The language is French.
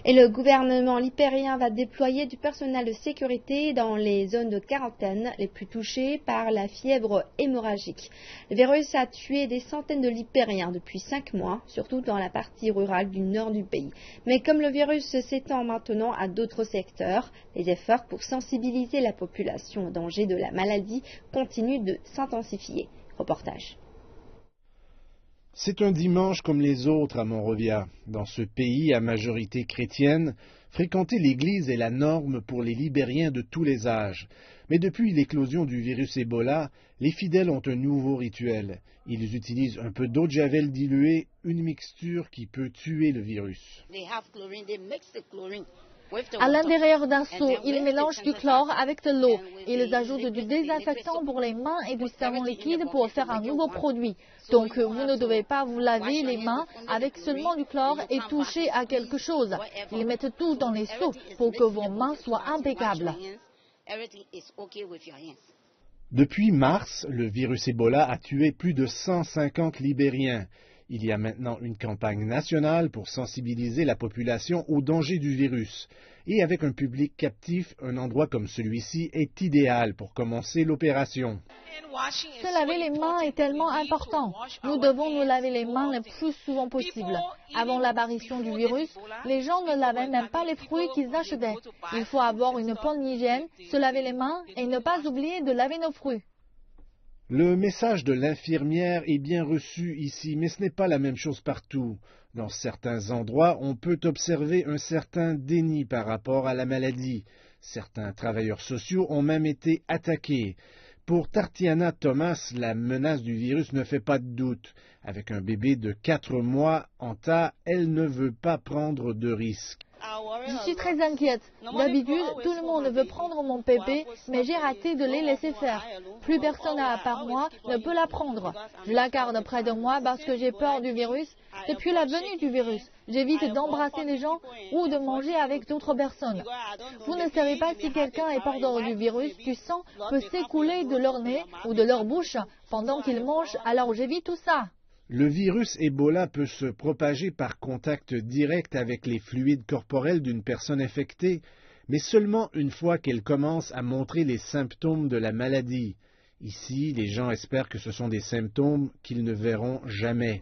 Et le gouvernement libérien va déployer du personnel de sécurité dans les zones de quarantaine les plus touchées par la fièvre hémorragique. Le virus a tué des centaines de Libériens depuis 5 mois, surtout dans la partie rurale du nord du pays. Mais comme le virus s'étend maintenant à d'autres secteurs, les efforts pour sensibiliser la population au danger de la maladie continuent de s'intensifier. Reportage. C'est un dimanche comme les autres à Monrovia. Dans ce pays à majorité chrétienne, fréquenter l'église est la norme pour les Libériens de tous les âges. Mais depuis l'éclosion du virus Ebola, les fidèles ont un nouveau rituel. Ils utilisent un peu d'eau de javel diluée, une mixture qui peut tuer le virus. À l'intérieur d'un seau, ils mélangent du chlore avec de l'eau. Ils ajoutent du désinfectant pour les mains et du savon liquide pour faire un nouveau produit. Donc, vous ne devez pas vous laver les mains avec seulement du chlore et toucher à quelque chose. Ils mettent tout dans les seaux pour que vos mains soient impeccables. Depuis mars, le virus Ebola a tué plus de 150 Libériens. Il y a maintenant une campagne nationale pour sensibiliser la population au danger du virus. Et avec un public captif, un endroit comme celui-ci est idéal pour commencer l'opération. Se laver les mains est tellement important. Nous devons nous laver les mains le plus souvent possible. Avant l'apparition du virus, les gens ne lavaient même pas les fruits qu'ils achetaient. Il faut avoir une bonne hygiène, se laver les mains et ne pas oublier de laver nos fruits. Le message de l'infirmière est bien reçu ici, mais ce n'est pas la même chose partout. Dans certains endroits, on peut observer un certain déni par rapport à la maladie. Certains travailleurs sociaux ont même été attaqués. Pour Tartiana Thomas, la menace du virus ne fait pas de doute. Avec un bébé de 4 mois en tas, elle ne veut pas prendre de risques. Je suis très inquiète. D'habitude, tout le monde veut prendre mon bébé, mais j'ai raté de les laisser faire. Plus personne à part moi ne peut la prendre. Je la garde près de moi parce que j'ai peur du virus. Depuis la venue du virus, j'évite d'embrasser les gens ou de manger avec d'autres personnes. Vous ne savez pas si quelqu'un est porteur du virus, du sang peut s'écouler de leur nez ou de leur bouche pendant qu'ils mangent, alors j'évite tout ça. Le virus Ebola peut se propager par contact direct avec les fluides corporels d'une personne infectée, mais seulement une fois qu'elle commence à montrer les symptômes de la maladie. Ici, les gens espèrent que ce sont des symptômes qu'ils ne verront jamais.